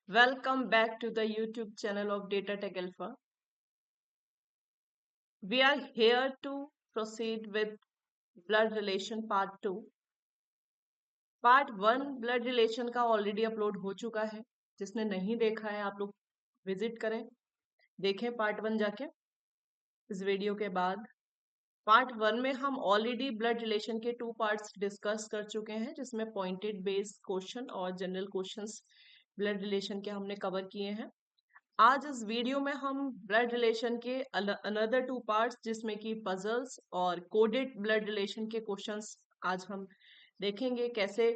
Welcome back to the YouTube channel of Data Tech Alpha. We are here to proceed with blood relation part 2. Part 1 blood relation का already upload हो चुका है. जिसने नहीं देखा है आप लोग विजिट करें, देखें पार्ट 1 जाके. इस वीडियो के बाद पार्ट 1 में हम ऑलरेडी ब्लड रिलेशन के 2 पार्ट्स डिस्कस कर चुके हैं, जिसमें पॉइंटेड बेस्ड क्वेश्चन और जनरल क्वेश्चंस ब्लड रिलेशन के हमने कवर किए हैं. आज इस वीडियो में हम ब्लड रिलेशन के अनदर 2 पार्ट्स जिसमें कि पजल्स और कोडेड ब्लड रिलेशन के क्वेश्चंस आज हम देखेंगे. कैसे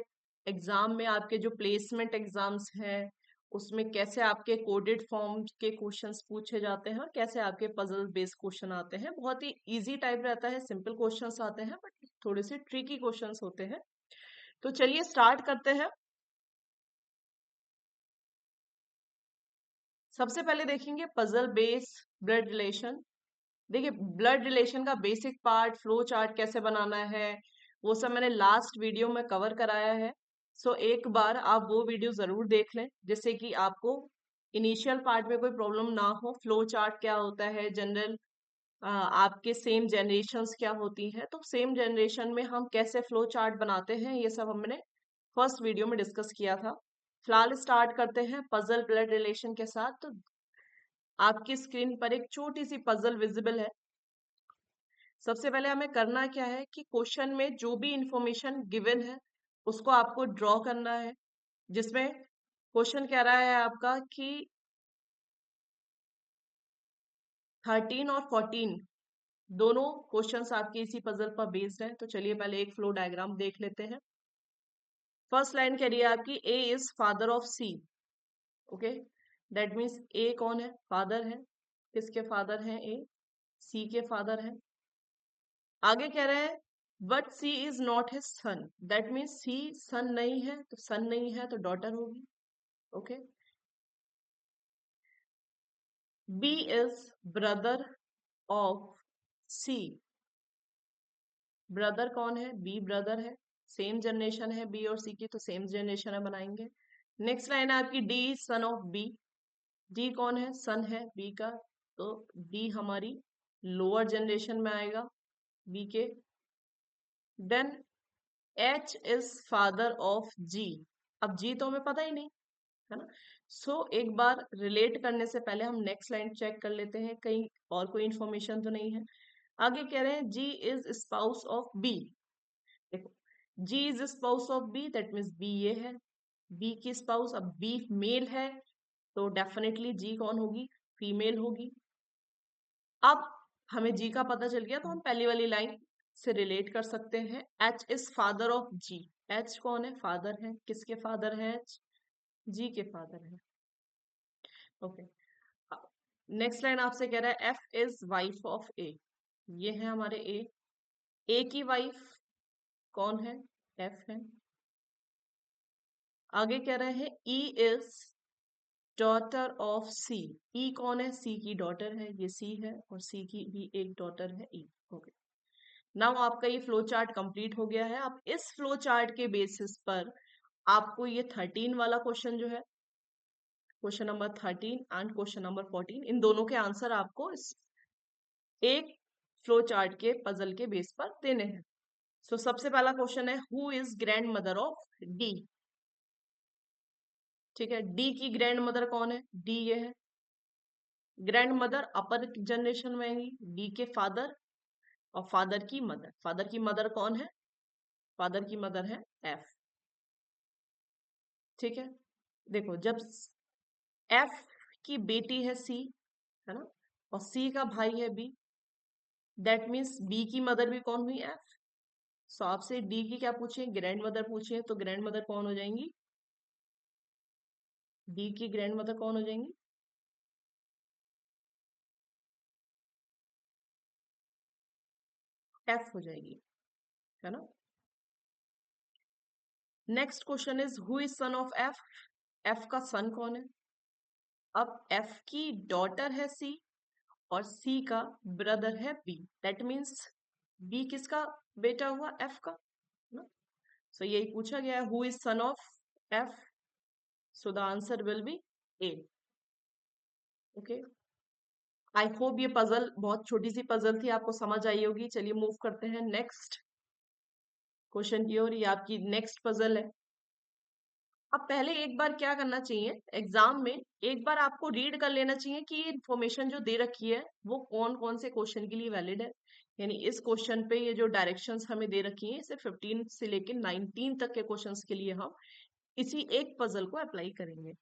एग्जाम में आपके जो प्लेसमेंट एग्जाम्स हैं उसमें कैसे आपके कोडेड फॉर्म के क्वेश्चंस पूछे जाते हैं और कैसे आपके पजल बेस्ड क्वेश्चन आते हैं. बहुत ही इजी टाइप रहता है, सिंपल क्वेश्चंस आते हैं बट थोड़े से ट्रिकी क्वेश्चंस होते हैं. तो चलिए स्टार्ट करते हैं. सबसे पहले देखेंगे पजल बेस्ड ब्लड रिलेशन. देखिए, ब्लड रिलेशन का बेसिक पार्ट, फ्लो चार्ट कैसे बनाना है, वो सब मैंने लास्ट वीडियो में कवर कराया है. सो एक बार आप वो वीडियो जरूर देख लें जिससे कि आपको इनिशियल पार्ट में कोई प्रॉब्लम ना हो. फ्लो चार्ट क्या होता है, जनरल आपके सेम जनरेशन्स क्या होती हैं, तो सेम जनरेशन में हम कैसे फ्लो चार्ट बनाते हैं, ये सब हमने फर्स्ट वीडियो में डिस्कस किया था. फिलहाल स्टार्ट करते हैं पजल ब्लड रिलेशन के साथ. तो आपकी स्क्रीन पर एक छोटी सी पजल विजिबल है. सबसे पहले हमें करना क्या है कि क्वेश्चन में जो भी इंफॉर्मेशन गिवन है उसको आपको ड्रॉ करना है. जिसमें क्वेश्चन कह रहा है आपका कि 13 और 14 दोनों क्वेश्चंस आपके इसी पजल पर बेस्ड हैं. तो चलिए पहले एक फ्लो डायग्राम देख लेते हैं. फर्स्ट लाइन कह रही है आपकी A is father of C. Okay, that means A कौन है, फादर है. किसके फादर हैं, ए, सी के फादर हैं. आगे कह रहे हैं but C is not his son. That means C son नहीं है, तो सन नहीं है तो डॉटर होगी. Okay, B is brother of C. Brother कौन है, बी ब्रदर है. सेम जनरेशन है बी और सी की, तो सेम जनरेशन है बनाएंगे. नेक्स्ट लाइन है आपकी D is son of B. D कौन है, सन है बी का, तो डी हमारी लोअर जनरेशन में आएगा बी के. Then H is father of G. अब जी तो हमें पता ही नहीं है ना. एक बार रिलेट करने से पहले हम नेक्स्ट लाइन चेक कर लेते हैं कहीं और कोई इंफॉर्मेशन तो नहीं है. आगे कह रहे हैं G is spouse of B. देखो, G is spouse of B, that means B ये है, बी की स्पाउस. अब बी मेल है तो डेफिनेटली जी कौन होगी, फीमेल होगी. अब हमें जी का पता चल गया तो हम पहली वाली लाइन से रिलेट कर सकते हैं. H is father of G. H कौन है, फादर है. किसके फादर है, एच, जी के फादर है. ओके, नेक्स्ट लाइन आपसे कह रहा है एफ इज वाइफ ऑफ ए. ये है हमारे ए की वाइफ कौन है, एफ है. आगे कह रहे हैं ई इज डॉटर ऑफ सी. ई कौन है, सी की डॉटर है, ये सी है और सी की भी एक डॉटर है, ई. ओके, नाउ आपका ये फ्लो चार्ट कंप्लीट हो गया है. अब इस फ्लो चार्ट के बेसिस पर आपको ये 13 वाला क्वेश्चन जो है, question number 13 and question number 14, इन दोनों के आंसर आपको इस एक फ्लो चार्ट के पजल के बेस पर देने हैं. सबसे पहला क्वेश्चन है who is grand mother of D. ठीक है, डी की ग्रैंड मदर कौन है, डी ये है. ग्रैंड मदर अपर जनरेशन में आएंगी, डी के फादर और फादर की मदर. फादर की मदर कौन है, फादर की मदर है एफ. ठीक है, देखो जब एफ की बेटी है सी, है ना, और सी का भाई है बी, दैट मीन्स बी की मदर भी कौन हुई, एफ. आपसे डी की क्या पूछे, ग्रैंड मदर पूछे, तो ग्रैंड मदर कौन हो जाएंगी, डी की ग्रैंड मदर कौन हो जाएंगी, एफ हो जाएगी, है ना. Next question is who is son of F. F का सन कौन है. अब एफ की डॉटर है सी और सी का ब्रदर है बी, दैट मीन्स बी किसका बेटा हुआ, एफ का, है ना. यही पूछा गया है who is son of F. The answer will B A. Okay, I hope ये पजल, बहुत छोटी सी पजल थी, आपको समझ आई होगी। चलिए मूव करते हैं नेक्स्ट क्वेश्चन की ओर। ये आपकी नेक्स्ट पजल है। अब पहले एक बार क्या करना चाहिए, एग्जाम में एक बार आपको रीड कर लेना चाहिए कि ये इन्फॉर्मेशन जो दे रखी है वो कौन कौन से क्वेश्चन के लिए वैलिड है। यानी इस क्वेश्चन पे ये जो डायरेक्शंस हमें दे रखी हैं, इसे 15 से लेकर 19 तक के क्वेश्चंस के लिए हम इसी एक पजल को अप्लाई करेंगे।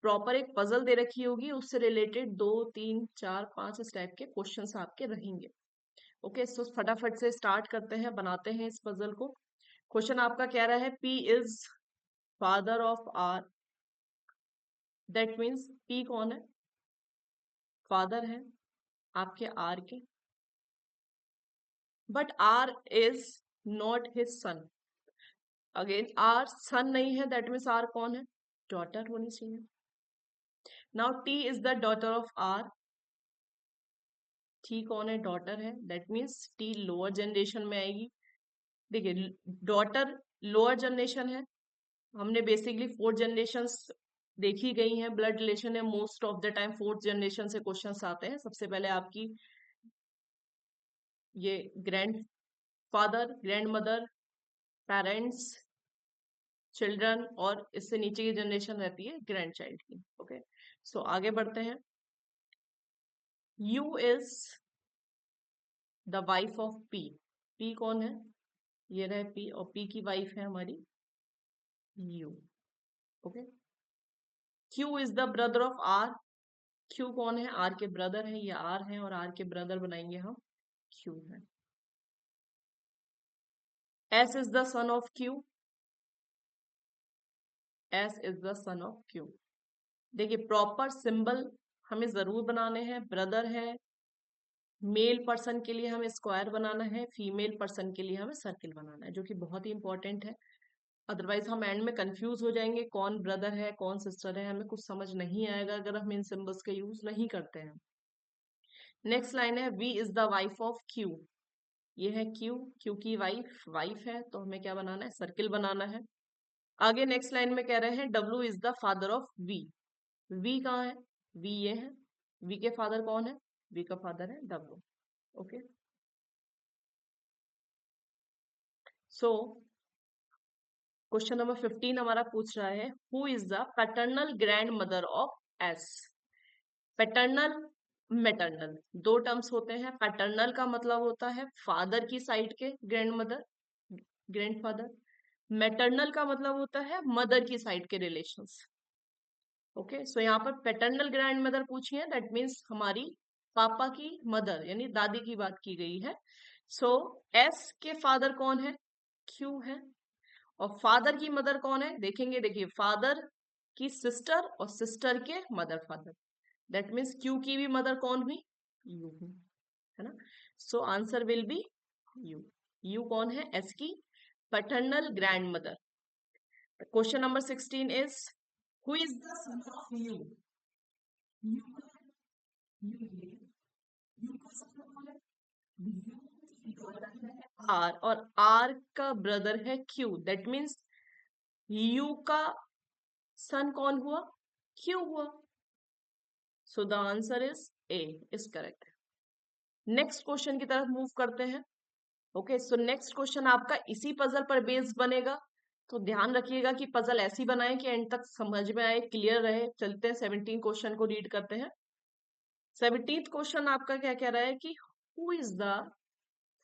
प्रॉपर एक पजल दे रखी होगी, उससे रिलेटेड 2 3 4 5 इस टाइप के क्वेश्चंस आपके रहेंगे। ओके, सो फटाफट से स्टार्ट करते हैं, बनाते हैं इस पजल को। क्वेश्चन आपका कह रहा है P is father of R. That means P कौन है, फादर है आपके आर के, but R is not his son. Again R son नहीं है, दैट मीन्स आर कौन है, डॉटर होनी चाहिए। Now T is the daughter of R. T कौन है, डॉटर है, that means T lower generation में आएगी। देखिए डॉटर लोअर जनरेशन है, हमने बेसिकली 4 जनरेशन देखी गई हैं, ब्लड रिलेशन है, most of the time 4th generation से क्वेश्चंस आते हैं। सबसे पहले आपकी ये grand father, grand mother, parents, children, और इससे नीचे की जनरेशन रहती है ग्रैंड चाइल्ड की। ओके, सो आगे बढ़ते हैं। You is the wife of P. P कौन है, ये रहे पी, और पी की वाइफ है हमारी U. Okay, Q is the brother of R. Q कौन है, आर के ब्रदर है, ये आर है और आर के ब्रदर बनाएंगे हम क्यू है। S is the son of Q. S is the son of Q. देखिए प्रॉपर सिंबल हमें जरूर बनाने हैं। ब्रदर है, मेल पर्सन के लिए हमें स्क्वायर बनाना है, फीमेल पर्सन के लिए हमें सर्किल बनाना है, जो कि बहुत ही इंपॉर्टेंट है। अदरवाइज हम एंड में कंफ्यूज हो जाएंगे, कौन ब्रदर है कौन सिस्टर है, हमें कुछ समझ नहीं आएगा अगर हम इन सिंबल्स का यूज नहीं करते हैं। नेक्स्ट लाइन है V is the wife of Q. ये है क्यू, क्यू की वाइफ, वाइफ है तो हमें क्या बनाना है, सर्किल बनाना है। आगे नेक्स्ट लाइन में कह रहे हैं W is the father of V. V कहाँ है, वी ये है, वी के फादर कौन है, वी का फादर है W. Okay, so question number 15 हमारा पूछ रहा है who is the paternal grand mother of S. Paternal, maternal, दो टर्म्स होते हैं। पैटर्नल का मतलब होता है फादर की साइड के grand mother, grand father. Maternal का मतलब होता है मदर की साइड के रिलेशंस। ओके, सो यहाँ पर पैटर्नल ग्रैंड मदर पूछी है, दैट मीन्स हमारी पापा की मदर यानी दादी की बात की गई है। सो एस के फादर कौन है, क्यू है, और फादर की मदर कौन है, देखेंगे, देखिए फादर की सिस्टर और सिस्टर के mother father, that means Q की भी मदर कौन हुई, यू हुई, है ना। So answer will be U. U कौन है, एस की paternal grand mother. Question number 16 is who is the son of U. R, और आर का ब्रदर है क्यू, दैट मीन्स यू का सन कौन हुआ, क्यू हुआ। So the answer is A, is correct. Next question की तरफ मूव करते हैं। ओके, सो नेक्स्ट क्वेश्चन आपका इसी पजल पर बेस्ड बनेगा, तो ध्यान रखिएगा कि पजल ऐसी बनाए कि एंड तक समझ में आए, क्लियर रहे। चलते हैं 17 क्वेश्चन को रीड करते हैं। 17th क्वेश्चन आपका क्या कह रहा है कि who is the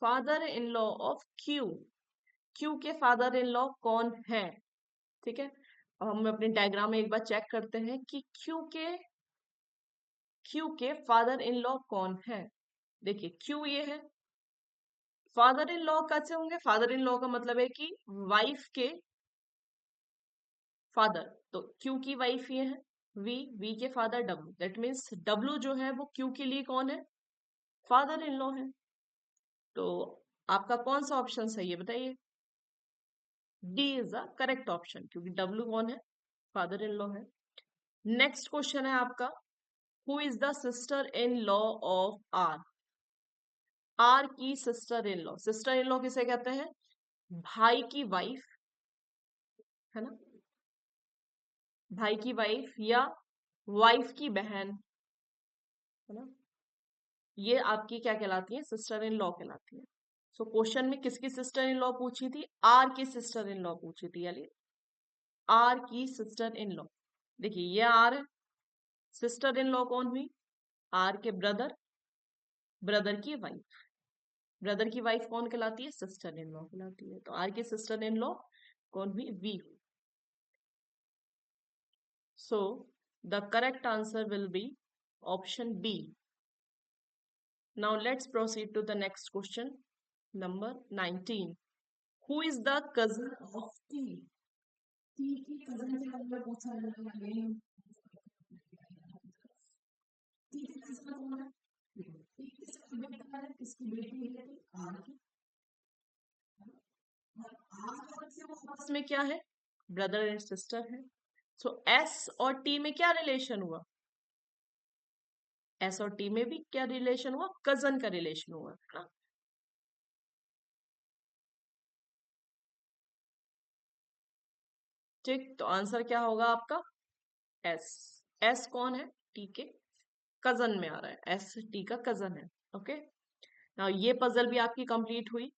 father in law of Q. Q के फादर इन लॉ कौन है, ठीक है। अब हम अपने डायग्राम में एक बार चेक करते हैं कि क्यू के फादर इन लॉ कौन है। देखिए क्यू ये है, फादर इन लॉ कैसे होंगे, फादर इन लॉ का मतलब है कि वाइफ के फादर, तो क्यू की वाइफ ये है वी, वी के father W, that means W जो है वो क्यू के लिए कौन है, फादर इन लॉ है। तो आपका कौन सा ऑप्शन सही है बताइए। D is the correct option, क्योंकि डब्ल्यू कौन है, फादर इन लॉ है। नेक्स्ट क्वेश्चन है आपका who is the sister in law of R. R की sister in law, sister in law किसे कहते हैं, भाई की वाइफ, है ना, भाई की वाइफ या वाइफ की बहन, है ना, ये आपकी क्या कहलाती है, सिस्टर इन लॉ कहलाती है। सो क्वेश्चन में किसकी सिस्टर इन लॉ पूछी थी, आर की सिस्टर इन लॉ पूछी थी, यानी आर की सिस्टर इन लॉ। देखिए ये आर है, सिस्टर इन लॉ कौन हुई, आर के ब्रदर, ब्रदर की वाइफ, ब्रदर की वाइफ कौन कहलाती है, सिस्टर इन लॉ कहलाती है। तो आर की सिस्टर इन लॉ कौन हुई, वी हुई। So the correct answer will be option B. Now let's proceed to the next question. Number 19. Who is the cousin of T? T की cousin के बारे में पूछा जा रहा है। T की cousin कौन है? T किसका बेटा है? किसकी बेटी है? R की। और R और Q आपस में क्या है? ब्रदर एंड सिस्टर है। सो S और T में क्या रिलेशन हुआ? S और T में भी क्या रिलेशन हुआ? कजन का रिलेशन हुआ, है ना? ठीक, तो आंसर क्या होगा आपका? एस। एस कौन है? टी के कजन में आ रहा है, एस टी का कजन है। ओके, नाउ ये पजल भी आपकी कंप्लीट हुई।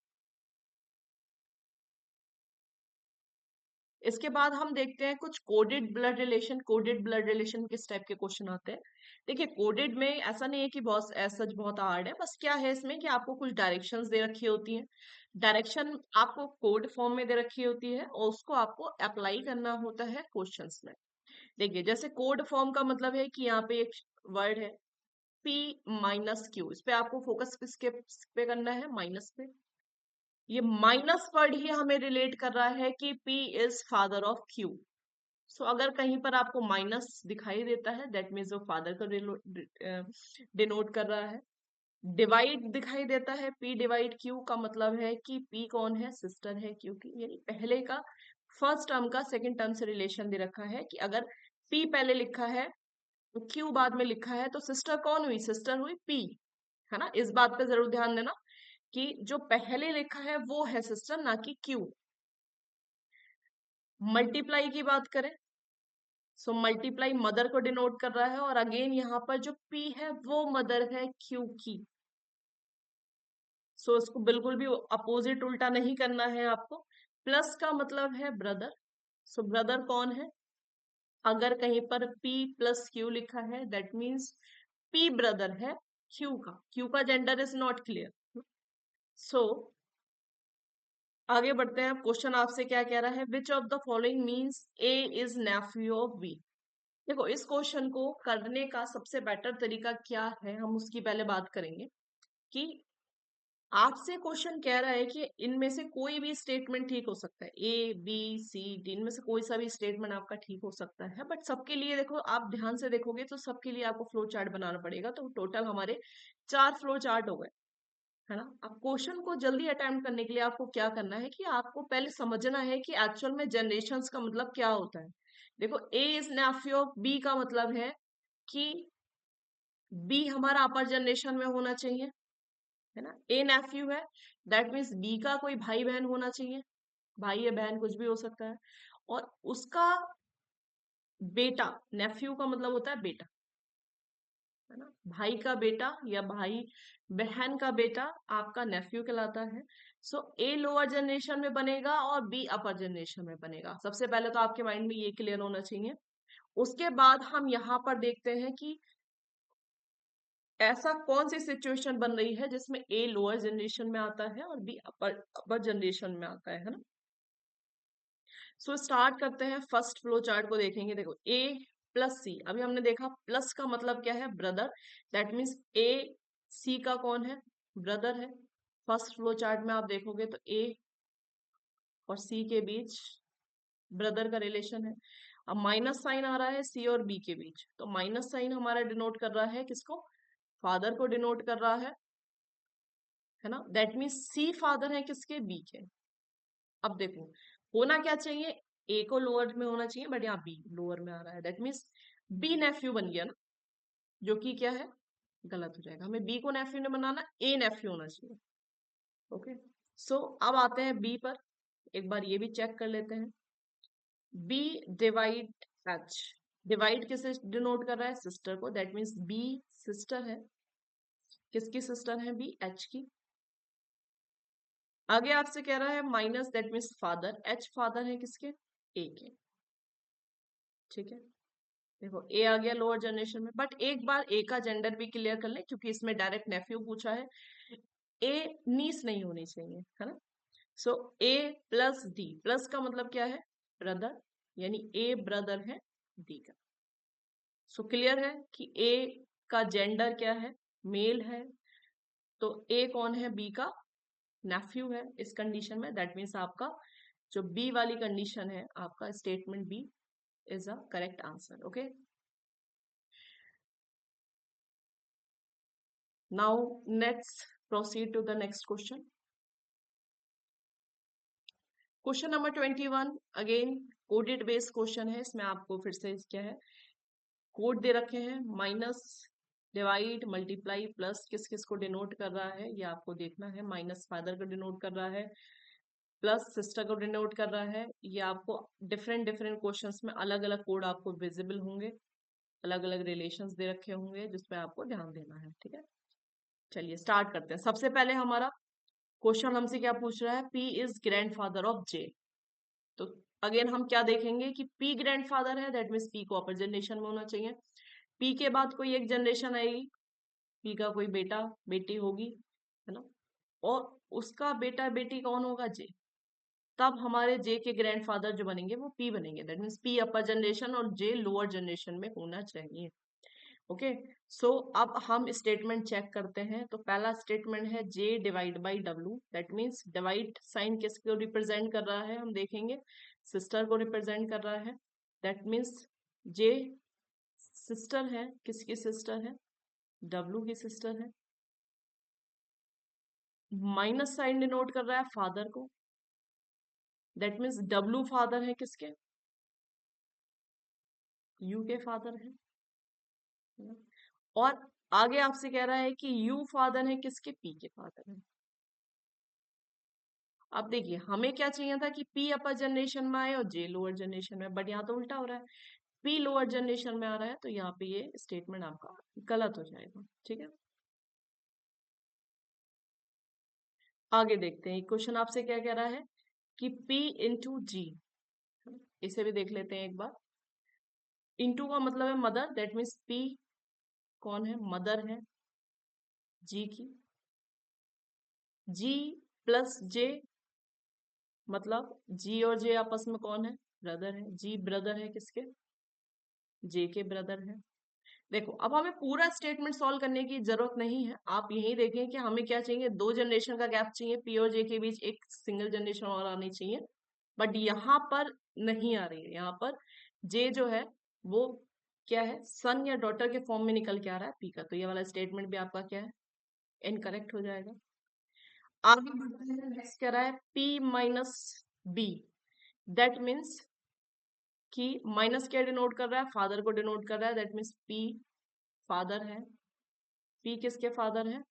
इसके बाद हम देखते हैं कुछ coded blood relation. Coded blood relation किस टाइप के क्वेश्चन आते हैं? देखिए कोडेड में ऐसा नहीं है कि बहुत ऐसा बहुत हार्ड है, बस क्या है इसमें कि आपको कुछ डायरेक्शंस दे रखी होती हैं। डायरेक्शन आपको कोड फॉर्म में दे रखी होती है और उसको आपको अप्लाई करना होता है क्वेश्चंस में। देखिए जैसे कोड फॉर्म का मतलब है कि यहाँ पे एक वर्ड है P माइनस क्यू, इस पे आपको फोकस किसके पे करना है, माइनस पे। ये माइनस वर्ड ही हमें रिलेट कर रहा है कि P is father of Q। सो अगर कहीं पर आपको माइनस दिखाई देता है दैट मीन्स वो फादर को डिनोट कर रहा है। डिवाइड दिखाई देता है P डिवाइड Q का मतलब है कि P कौन है, सिस्टर है Q की। यानी पहले का फर्स्ट टर्म का सेकंड टर्म से रिलेशन दे रखा है कि अगर P पहले लिखा है तो Q बाद में लिखा है तो सिस्टर कौन हुई, सिस्टर हुई P, है ना। इस बात पे जरूर ध्यान देना कि जो पहले लिखा है वो है सिस्टर, ना कि Q। मल्टीप्लाई की बात करें, सो मल्टीप्लाई मदर को डिनोट कर रहा है और अगेन यहाँ पर जो P है वो मदर है Q की। सो इसको बिल्कुल भी अपोजिट उल्टा नहीं करना है आपको। प्लस का मतलब है ब्रदर, सो ब्रदर कौन है, अगर कहीं पर P प्लस Q लिखा है दैट मीन्स P ब्रदर है Q का। Q का gender is not clear. So आगे बढ़ते हैं। क्वेश्चन आपसे क्या कह रहा है, which of the following means A is nephew of B. देखो इस क्वेश्चन को करने का सबसे बेटर तरीका क्या है, हम उसकी पहले बात करेंगे कि आपसे क्वेश्चन कह रहा है कि इनमें से कोई भी स्टेटमेंट ठीक हो सकता है, ए बी सी डी, इनमें से कोई सा भी स्टेटमेंट आपका ठीक हो सकता है। बट सबके लिए देखो, आप ध्यान से देखोगे तो सबके लिए आपको फ्लो चार्ट बनाना पड़ेगा। तो टोटल हमारे 4 फ्लो चार्ट हो गए, है ना। अब क्वेश्चन को जल्दी अटेम्प्ट करने के लिए आपको क्या करना है कि आपको पहले समझना है कि एक्चुअल में जनरेशंस का मतलब क्या होता है। देखो ए इज नेफ्यू ऑफ बी का मतलब है कि बी हमारा अपर जनरेशन में होना चाहिए, है ना। ए नेफ्यू है दैट मीन्स बी का कोई भाई बहन होना चाहिए, भाई या बहन कुछ भी हो सकता है। और उसका बेटा, नेफ्यू का मतलब होता है बेटा, है ना। भाई का बेटा या भाई बहन का बेटा आपका नेफ्यू कहलाता है। सो ए लोअर जनरेशन में बनेगा और बी अपर जनरेशन में बनेगा। सबसे पहले तो आपके माइंड में ये क्लियर होना चाहिए। उसके बाद हम यहाँ पर देखते हैं कि ऐसा कौन सी सिचुएशन बन रही है जिसमें ए लोअर जनरेशन में आता है और बी अपर अपर जनरेशन में आता है ना। सो स्टार्ट करते हैं, फर्स्ट फ्लो चार्ट को देखेंगे। देखो ए प्लस सी, अभी हमने देखा प्लस का मतलब क्या है, ब्रदर। दैट मीन्स ए सी का कौन है, ब्रदर है। फर्स्ट फ्लो चार्ट में आप देखोगे तो ए और सी के बीच ब्रदर का रिलेशन है। अब माइनस साइन आ रहा है सी और बी के बीच, तो माइनस साइन हमारा डिनोट कर रहा है किसको, फादर को डिनोट कर रहा है ना। दैट मीन्स सी फादर है किसके, बी के। अब देखो होना क्या चाहिए, ए को लोअर में होना चाहिए बट यहाँ बी लोअर में आ रहा है, दैट मीन्स बी नेफ्यू बन गया ना, जो कि क्या है, गलत हो जाएगा। हमें बी को नेफ्यू नहीं बनाना, ए नेफ्यू होना चाहिए। ओके, सो अब आते हैं बी पर, एक बार ये भी चेक कर लेते हैं। बी डिवाइड एच, डिवाइड किसे डिनोट कर रहा है? सिस्टर को, दैट मीन्स बी सिस्टर है। किसकी सिस्टर है? बी, एच की। आगे आपसे कह रहा है minus, that means father, H father है किसके? ए के। ठीक है, देखो ए आ गया लोअर जनरेशन में, बट एक बार ए का जेंडर भी क्लियर कर ले, क्योंकि इसमें डायरेक्ट नेफ्यू पूछा है। ए नीस नहीं होनी चाहिए, है ना। सो ए प्लस डी, प्लस का मतलब क्या है? ब्रदर, यानी ए ब्रदर है डी का। सो क्लियर है कि ए का जेंडर क्या है? मेल है। तो ए कौन है? बी का नेफ्यू है इस कंडीशन में। दैट मीन्स आपका जो बी वाली कंडीशन है, आपका statement B is a correct answer. Okay, now let's proceed to the next question. Question number 21 again coded based question है। इसमें आपको फिर से क्या है, कोड दे रखे हैं। माइनस, डिवाइड, मल्टीप्लाई, प्लस किस किस को डिनोट कर रहा है ये आपको देखना है। माइनस फादर को डिनोट कर रहा है, प्लस सिस्टर को डिनोट कर रहा है। ये आपको डिफरेंट डिफरेंट क्वेश्चंस में अलग अलग कोड आपको विजिबल होंगे, अलग अलग रिलेशंस दे रखे होंगे, जिसपे आपको ध्यान देना है। ठीक है, चलिए स्टार्ट करते हैं। सबसे पहले हमारा क्वेश्चन हमसे क्या पूछ रहा है? P is grandfather of J. तो अगेन हम क्या देखेंगे कि पी ग्रैंडफादर है, दैट मीन्स पी को अपर जनरेशन में होना चाहिए। पी के बाद कोई एक जनरेशन आएगी, पी का कोई बेटा बेटी होगी, है ना, और उसका बेटा बेटी कौन होगा? जे। तब हमारे जे के ग्रैंडफादर जो बनेंगे वो पी बनेंगे। That means P upper generation और जे लोअर जनरेशन में होना चाहिए। ओके, सो अब हम स्टेटमेंट चेक करते हैं। तो पहला स्टेटमेंट है J divide by W, that means divide sign किसको रिप्रेजेंट कर रहा है? हम देखेंगे सिस्टर को रिप्रेजेंट कर रहा है। दैट मीन्स जे सिस्टर है, किसकी सिस्टर है? डब्ल्यू की सिस्टर है। माइनस साइन डिनोट कर रहा है फादर को, दैट मीन्स डब्ल्यू फादर है किसके? यू के फादर है। और आगे आपसे कह रहा है कि यू फादर है किसके? पी के फादर है। अब देखिए हमें क्या चाहिए था कि पी अपर जनरेशन में आए और जे लोअर जनरेशन में, बट यहाँ तो उल्टा हो रहा है। पी लोअर जनरेशन में आ रहा है, तो यहाँ पे ये स्टेटमेंट आपका गलत हो जाएगा। ठीक है, आगे देखते हैं क्वेश्चन आपसे क्या कह रहा है कि P इंटू जी, इसे भी देख लेते हैं एक बार। इंटू का मतलब है मदर, दैट मीन्स P कौन है? मदर है जी की। जी प्लस जे, मतलब जी और जे आपस में कौन है? ब्रदर है। जी ब्रदर है किसके? जे के ब्रदर है। देखो अब हमें पूरा स्टेटमेंट सॉल्व करने की जरूरत नहीं है। आप यही देखें कि हमें क्या चाहिए, दो जनरेशन का गैप चाहिए, पी और जे के बीच एक सिंगल जनरेशन और आनी चाहिए। बट यहाँ पर नहीं आ रही है। यहाँ पर जे जो है वो क्या है? सन या डॉटर के फॉर्म में निकल के आ रहा है पी का। तो ये वाला स्टेटमेंट भी आपका क्या है? इनकरेक्ट हो जाएगा। आगे बढ़ते हैं, नेक्स्ट कह रहा है P minus B, that means कि माइनस क्या डिनोट कर रहा है? फादर को डिनोट कर रहा है। दैट मीन्स पी फादर है। पी किसके फादर है?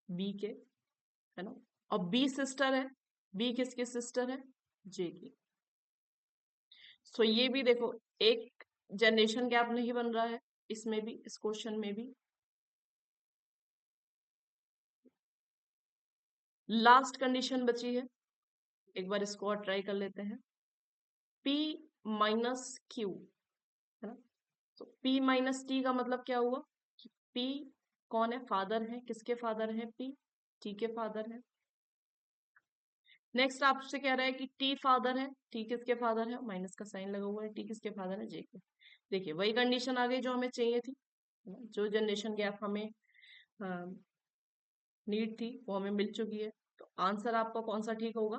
बी के, है ना। और बी सिस्टर है। बी किसकी सिस्टर है? जे की। सो ये भी देखो एक जनरेशन गैप नहीं बन रहा है इसमें भी, इस क्वेश्चन में भी। लास्ट कंडीशन बची है, एक बार इसको और ट्राई कर लेते हैं। P माइनस क्यू, है ना। तो P माइनस टी का मतलब क्या हुआ कि P कौन है? फादर है। किसके फादर है? P, टी के फादर है। नेक्स्ट आपसे कह रहा है कि टी फादर है। टी किसके फादर है? माइनस का साइन लगा हुआ है। टी किसके फादर है? जे के। देखिए वही कंडीशन आ गई जो हमें चाहिए थी, जो जनरेशन गैप हमें नीड थी वो हमें मिल चुकी है। तो आंसर आपका कौन सा ठीक होगा?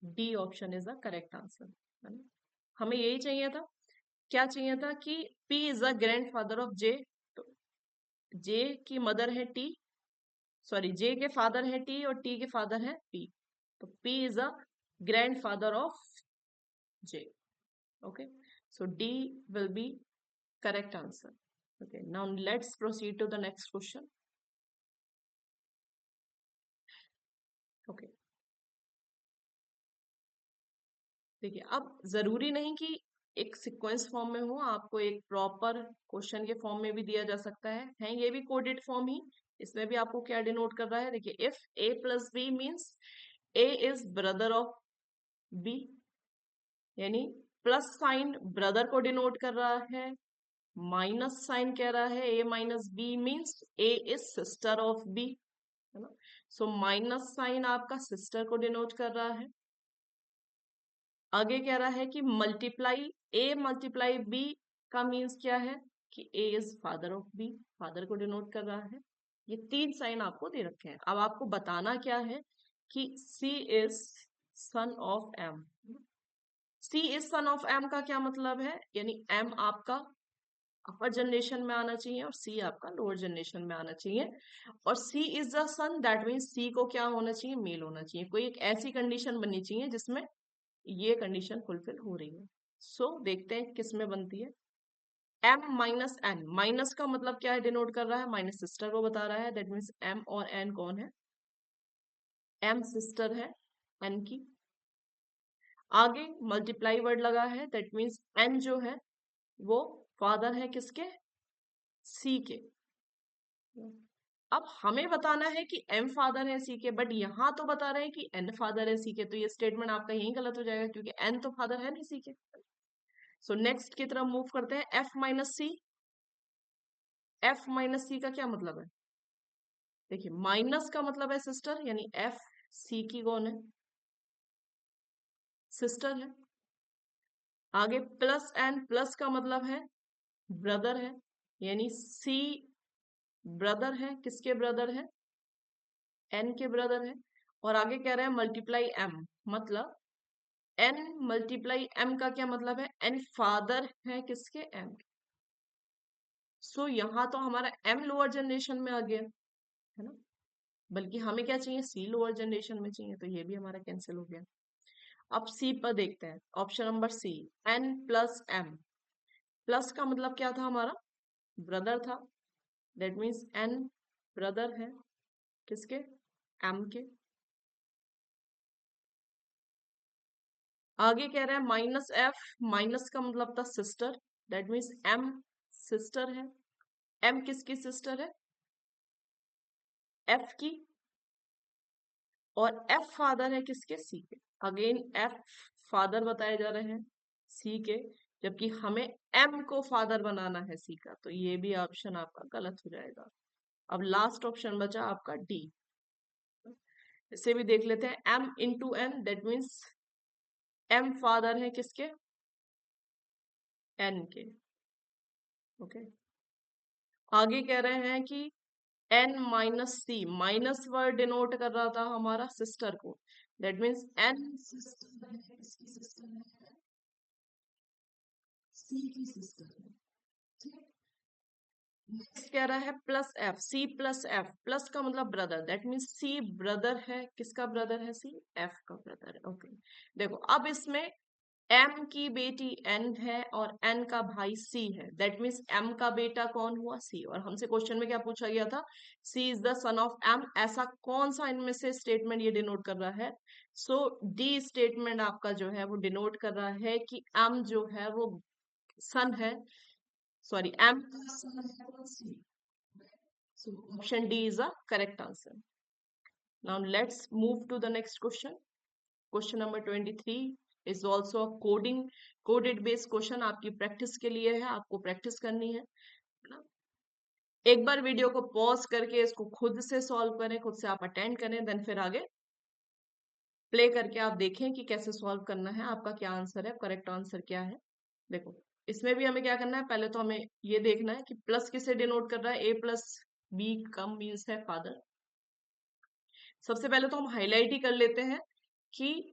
D option is the correct answer, है ना। हमें यही चाहिए था। क्या चाहिए था कि P is the grandfather of J. तो जे की मदर है टी, सॉरी जे के फादर है टी और टी के फादर है P। तो P is the grandfather of J. Okay, so D will be correct answer. Okay, now let's proceed to the next question. Okay, देखिए, अब जरूरी नहीं कि एक सीक्वेंस फॉर्म में हो, आपको एक प्रॉपर क्वेश्चन के फॉर्म में भी दिया जा सकता है ये भी कोडेड फॉर्म ही। इसमें भी आपको क्या डिनोट कर रहा है, देखिए, if a plus B means a is brother of b, यानी प्लस साइन ब्रदर को डिनोट कर रहा है, माइनस साइन कह रहा है a minus B means a is sister of b, है ना। सो माइनस साइन आपका सिस्टर को डिनोट कर रहा है। आगे कह रहा है कि मल्टीप्लाई a मल्टीप्लाई b का मीन्स क्या है कि a is father of b, father को डिनोट कर रहा है। ये तीन साइन आपको दे रखे हैं। अब आपको बताना क्या है कि c is son of m। c is son of m का क्या मतलब है, यानी m आपका अपर जनरेशन में आना चाहिए और c आपका लोअर जनरेशन में आना चाहिए। और c is the son, that means c को क्या होना चाहिए, मेल होना चाहिए। कोई एक ऐसी कंडीशन बननी चाहिए जिसमें ये कंडीशन फुलफिल हो रही है। सो देखते हैं किस में बनती है। m माइनस n, माइनस का मतलब क्या है, डिनोट कर रहा है माइनस सिस्टर को बता रहा है। दैट मीन्स m और n कौन है, m सिस्टर है n की। आगे मल्टीप्लाई वर्ड लगा है, दैट मीन्स n जो है वो फादर है किसके, c के। अब हमें बताना है कि m फादर है c के, बट यहाँ तो बता रहे हैं कि n फादर है c के, तो ये स्टेटमेंट आपका यही गलत हो जाएगा क्योंकि n तो फादर है नहीं c के। सो नेक्स्ट की तरफ मूव करते हैं, f माइनस सी। f माइनस सी का क्या मतलब है, देखिए, माइनस का मतलब है सिस्टर, यानी f c की कौन है, सिस्टर है। आगे प्लस n, प्लस का मतलब है ब्रदर है, यानी c ब्रदर है, किसके ब्रदर है, n के ब्रदर है। और आगे कह रहे हैं मल्टीप्लाई m, मतलब n मल्टीप्लाई m का क्या मतलब है, n फादर है किसके, m के। सो यहाँ तो हमारा m लोअर जनरेशन में आ गया, है ना, बल्कि हमें क्या चाहिए, c लोअर जनरेशन में चाहिए, तो ये भी हमारा कैंसिल हो गया। अब सी पर देखते हैं, option number C, n plus m। Plus का मतलब क्या था हमारा, ब्रदर था, दैट मीन्स n ब्रदर है किसके, m के। आगे कह रहे हैं माइनस f, माइनस का मतलब था sister, that means m sister है। m किसकी सिस्टर है, f की। और f फादर है किसके, c के। अगेन f फादर बताए जा रहे हैं c के, जबकि हमें m को फादर बनाना है c का, तो ये भी ऑप्शन आपका गलत हो जाएगा। अब लास्ट ऑप्शन बचा आपका डी, इसे भी देख लेते हैं, m into n, that means m father है किसके, n के। ओके, आगे कह रहे हैं कि n माइनस सी, माइनस वर्ड डिनोट कर रहा था हमारा सिस्टर को, दैट मीन्स n सिस्टर है, किसकी सिस्टर है, सी की सिस्टर है। ठीक है, नेक्स्ट कह रहा है plus F, C plus F, plus का मतलब brother, that means C brother है, किसका ब्रदर है, सी एफ का ब्रदर है। ओके, देखो अब इसमें m की बेटी n है और n का भाई c है, दैट मीन्स m का बेटा कौन हुआ, c। और हमसे क्वेश्चन में क्या पूछा गया था, c is the son of m, ऐसा कौन सा इनमें से स्टेटमेंट ये डिनोट कर रहा है। सो डी स्टेटमेंट आपका जो है वो डिनोट कर रहा है कि m जो है वो सन है, सॉरी m का सन है कौन, c। So option D is the correct answer. Now let's move to the next question. Question number 23 is also a coded based question. आपकी प्रैक्टिस के लिए है, आपको प्रैक्टिस करनी है ना। एक बार वीडियो को पॉज करके इसको खुद से सॉल्व करें, खुद से आप अटेंड करें, देन फिर आगे प्ले करके आप देखें कि कैसे सॉल्व करना है, आपका क्या आंसर है, करेक्ट आंसर क्या है। देखो, इसमें भी हमें क्या करना है, पहले तो हमें ये देखना है कि प्लस किसे डिनोट कर रहा है, a प्लस बी कम मीन्स है फादर। सबसे पहले तो हम हाईलाइट ही कर लेते हैं कि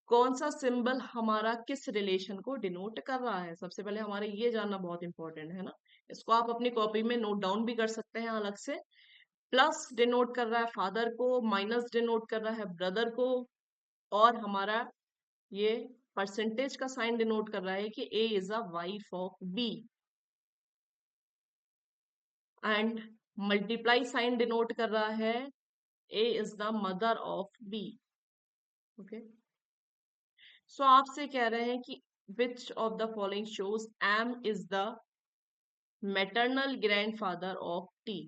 कौन सा सिंबल हमारा किस रिलेशन को डिनोट कर रहा है। सबसे पहले हमारे ये जानना बहुत इंपॉर्टेंट है ना, इसको आप अपनी कॉपी में नोट डाउन भी कर सकते हैं अलग से। प्लस डिनोट कर रहा है फादर को, माइनस डिनोट कर रहा है ब्रदर को, और हमारा ये परसेंटेज का साइन डिनोट कर रहा है कि A is a wife of B, and multiply sign denote कर रहा है A is the mother of B. Okay, so आपसे कह रहे हैं कि which of the following shows M is the maternal grandfather of T.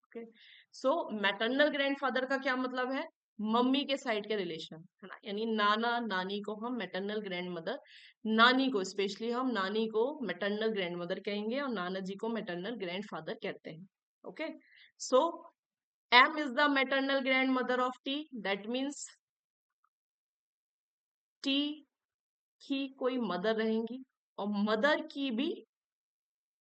Okay, so maternal grandfather का क्या मतलब है? मम्मी के साइड के रिलेशन, है ना, यानी नाना नानी को हम मैटरनल ग्रैंड मदर, नानी को स्पेशली हम नानी को मैटरनल ग्रैंड मदर कहेंगे और नाना जी को मैटरनल ग्रैंडफादर कहते हैं। Okay, so M is the maternal grand mother of T, that means T की कोई मदर रहेंगी और मदर की भी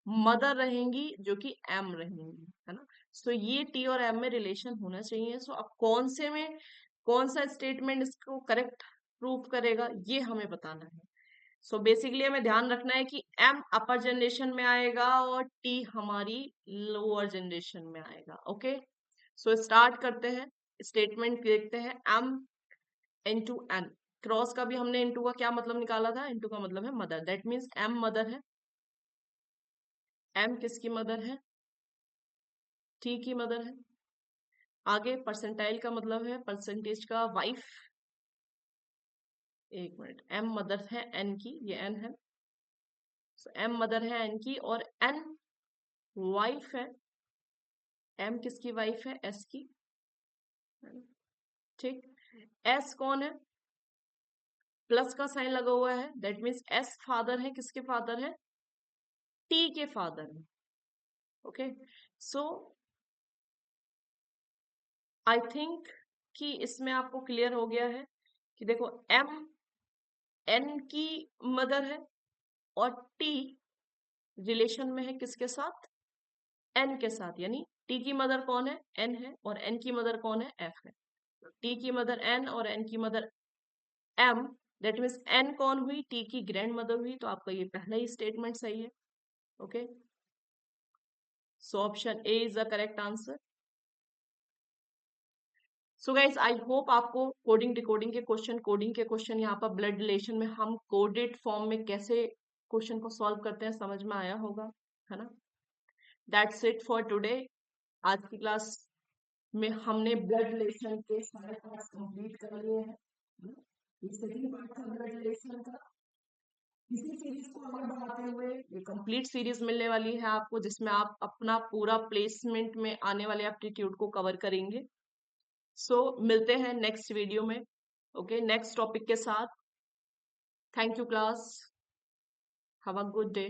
मदर रहेंगी जो कि एम रहेंगी, है ना। सो ये टी और एम में रिलेशन होना चाहिए। सो अब कौन से में कौन सा स्टेटमेंट इसको करेक्ट प्रूव करेगा ये हमें बताना है। सो बेसिकली हमें ध्यान रखना है कि एम अपर जनरेशन में आएगा और टी हमारी लोअर जनरेशन में आएगा। ओके, सो स्टार्ट करते हैं, स्टेटमेंट देखते हैं। एम इनटू एन, क्रॉस का भी हमने इनटू का क्या मतलब निकाला था? इनटू का मतलब है mother, that means M mother है। एम किसकी मदर है? टी की मदर है। आगे परसेंटाइल का मतलब है परसेंटेज का वाइफ। एक मिनट, एम मदर है एन की, ये एन है, सो एम मदर है एन की और एन वाइफ है। एम किसकी वाइफ है? एस की, ठीक। एस कौन है? प्लस का साइन लगा हुआ है, दैट मीन्स एस फादर है, किसके फादर है? टी के फादर है। ओके, सो आई थिंक कि इसमें आपको क्लियर हो गया है कि देखो एम एन की मदर है और टी रिलेशन में है किसके साथ? एन के साथ, यानी टी की मदर कौन है? एन है, और एन की मदर कौन है? एफ है। टी की मदर एन और एन की mother M, that means N कौन हुई? टी की ग्रैंड मदर हुई। तो आपका ये पहला ही स्टेटमेंट सही है। Okay, so option A is the correct answer. So guys I hope आपको कोडिंग कोडिंग के क्वेश्चन यहाँ पर ब्लड रिलेशन में हम कोडेड फॉर्म में कैसे क्वेश्चन को सॉल्व करते हैं समझ में आया होगा, है ना। That's it for today. आज की क्लास में हमने ब्लड रिलेशन के सारे पार्ट्स कंप्लीट कर लिए हैं, है ना? ये सेकंड पार्ट था ब्लड रिलेशन का। इसी सीरीज को आगे बढ़ाते हुए ये कंप्लीट सीरीज मिलने वाली है आपको, जिसमें आप अपना पूरा प्लेसमेंट में आने वाले एप्टीट्यूड को कवर करेंगे। सो मिलते हैं नेक्स्ट वीडियो में, ओके, नेक्स्ट टॉपिक के साथ। Thank you class, have a good day.